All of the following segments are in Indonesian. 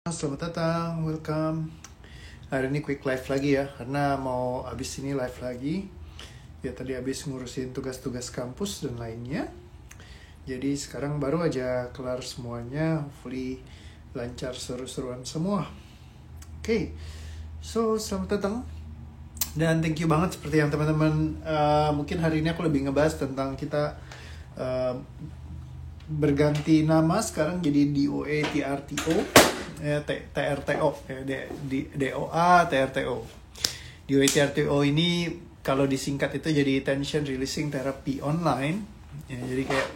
Selamat datang, welcome. Hari ini quick live lagi ya, karena mau abis ini live lagi. Ya tadi abis ngurusin tugas-tugas kampus dan lainnya. Jadi sekarang baru aja kelar semuanya, hopefully lancar seru-seruan semua. Oke, so selamat datang. Dan thank you banget seperti yang teman-teman, mungkin hari ini aku lebih ngebahas tentang kita berganti nama sekarang jadi DOA TRTO. TRTO DOA TRTO. DOA TRTO ini kalau disingkat itu jadi Tension Releasing Therapy Online ya, jadi kayak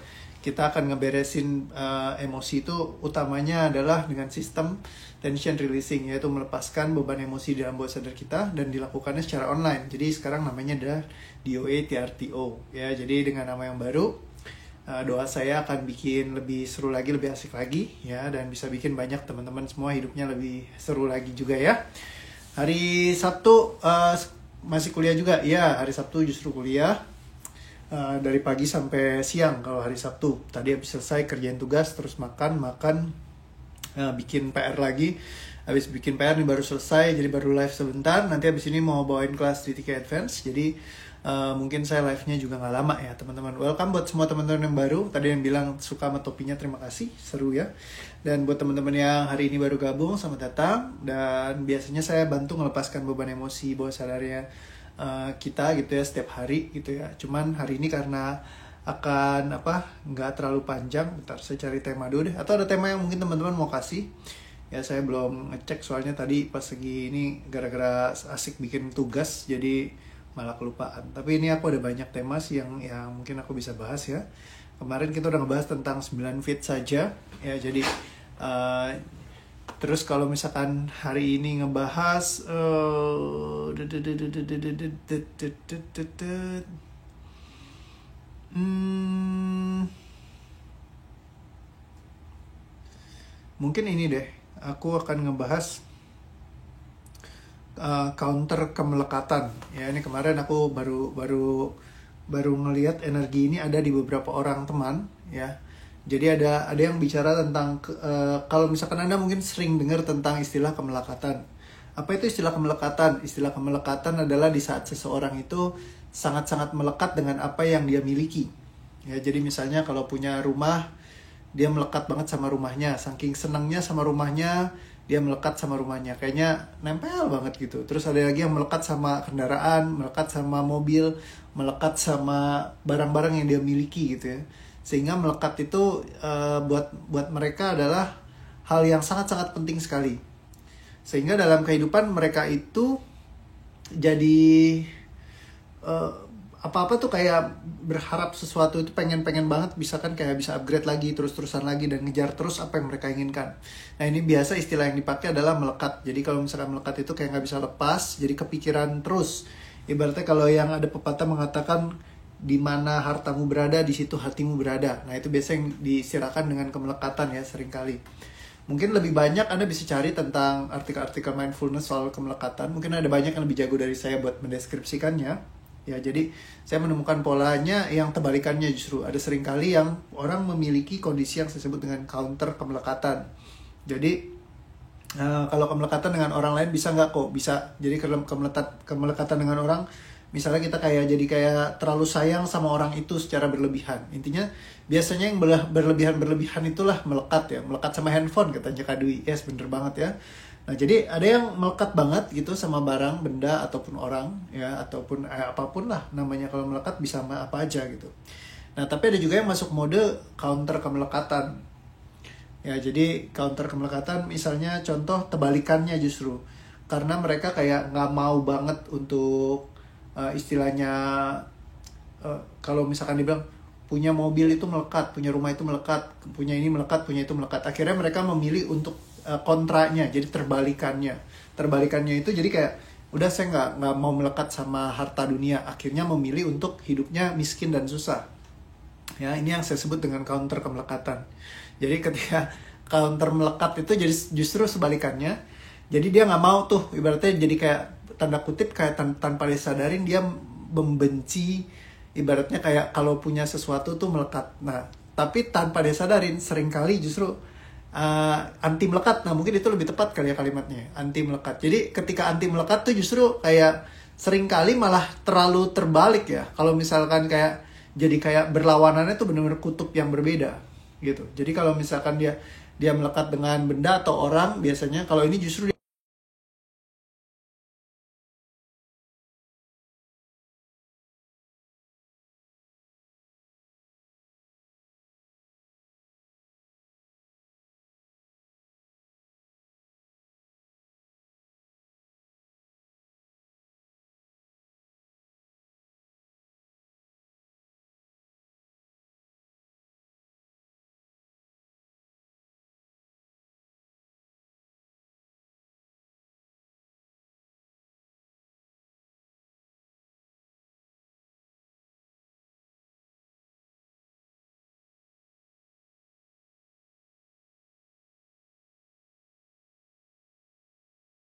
kita akan ngeberesin emosi itu utamanya adalah dengan sistem tension releasing, yaitu melepaskan beban emosi di dalam bawah sadar kita dan dilakukannya secara online. Jadi sekarang namanya adalah DOA TRTO ya. Jadi dengan nama yang baru, doa saya akan bikin lebih seru lagi, lebih asik lagi ya, dan bisa bikin banyak teman-teman semua hidupnya lebih seru lagi juga ya. Hari Sabtu masih kuliah juga ya, hari Sabtu justru kuliah dari pagi sampai siang kalau hari Sabtu. Tadi habis selesai kerjain tugas terus makan, bikin PR lagi. Habis bikin PR nih baru selesai, jadi baru live sebentar. Nanti habis ini mau bawain kelas di TK Advance, jadi mungkin saya live-nya juga nggak lama ya teman-teman. Welcome buat semua teman-teman yang baru. Tadi yang bilang suka sama topinya, terima kasih, seru ya. Dan buat teman-teman yang hari ini baru gabung, selamat datang. Dan biasanya saya bantu melepaskan beban emosi bawah sadarnya kita gitu ya setiap hari gitu ya. Cuman hari ini karena akan nggak terlalu panjang, bentar saya cari tema dulu deh. Atau ada tema yang mungkin teman-teman mau kasih. Ya saya belum ngecek soalnya tadi pas lagi ini gara-gara asik bikin tugas jadi malah kelupaan. Tapi ini aku ada banyak tema sih yang mungkin aku bisa bahas ya. Kemarin kita udah ngebahas tentang 9 feet saja ya. Jadi terus kalau misalkan hari ini ngebahas mungkin ini deh, aku akan ngebahas counter kemelekatan ya. Ini kemarin aku baru ngelihat energi ini ada di beberapa orang teman ya. Jadi ada yang bicara tentang kalau misalkan Anda mungkin sering dengar tentang istilah kemelekatan. Apa itu istilah kemelekatan? Istilah kemelekatan adalah di saat seseorang itu sangat-sangat melekat dengan apa yang dia miliki ya. Jadi misalnya kalau punya rumah, dia melekat banget sama rumahnya, saking senangnya sama rumahnya dia melekat sama rumahnya, kayaknya nempel banget gitu. Terus ada lagi yang melekat sama kendaraan, melekat sama mobil, melekat sama barang-barang yang dia miliki gitu ya. Sehingga melekat itu buat mereka adalah hal yang sangat-sangat penting sekali. Sehingga dalam kehidupan mereka itu jadi apa-apa tuh kayak berharap sesuatu itu pengen banget, bisa kan kayak bisa upgrade lagi, terus-terusan lagi, dan ngejar terus apa yang mereka inginkan. Nah ini biasa istilah yang dipakai adalah melekat. Jadi kalau misalkan melekat itu kayak nggak bisa lepas, jadi kepikiran terus. Ibaratnya kalau yang ada pepatah mengatakan di mana hartamu berada, di situ hatimu berada. Nah itu biasa yang disirakan dengan kemelekatan ya seringkali. Mungkin lebih banyak Anda bisa cari tentang artikel-artikel mindfulness soal kemelekatan. Mungkin ada banyak yang lebih jago dari saya buat mendeskripsikannya. Ya, jadi saya menemukan polanya yang terbalikannya justru. Ada seringkali yang orang memiliki kondisi yang saya sebut dengan counter kemelekatan. Jadi kalau kemelekatan dengan orang lain bisa nggak kok? Bisa. Jadi kalau kemelekatan dengan orang, misalnya kita jadi kayak terlalu sayang sama orang itu secara berlebihan. Intinya biasanya yang berlebihan itulah melekat ya. Melekat sama handphone katanya Kak Dwi. Yes, bener banget ya. Nah, jadi ada yang melekat banget gitu sama barang, benda, ataupun orang ya, ataupun apapun lah namanya. Kalau melekat bisa sama apa aja gitu. Nah, tapi ada juga yang masuk mode counter kemelekatan ya. Jadi counter kemelekatan misalnya contoh terbalikannya justru, karena mereka kayak nggak mau banget untuk istilahnya kalau misalkan dibilang punya mobil itu melekat, punya rumah itu melekat, punya ini melekat, punya itu melekat. Akhirnya mereka memilih untuk kontranya, jadi terbalikannya itu jadi kayak udah saya nggak mau melekat sama harta dunia, akhirnya memilih untuk hidupnya miskin dan susah ya. Ini yang saya sebut dengan counter kemelekatan. Jadi ketika counter melekat itu jadi justru sebalikannya, jadi dia nggak mau tuh, ibaratnya jadi kayak tanda kutip kayak tanpa disadarin dia membenci, ibaratnya kayak kalau punya sesuatu tuh melekat. Nah tapi tanpa disadarin seringkali justru anti melekat. Nah mungkin itu lebih tepat kali ya kalimatnya, anti melekat. Jadi ketika anti melekat tuh justru kayak seringkali malah terlalu terbalik ya. Kalau misalkan kayak jadi kayak berlawanannya tuh benar-benar kutub yang berbeda gitu. Jadi kalau misalkan dia melekat dengan benda atau orang, biasanya kalau ini justru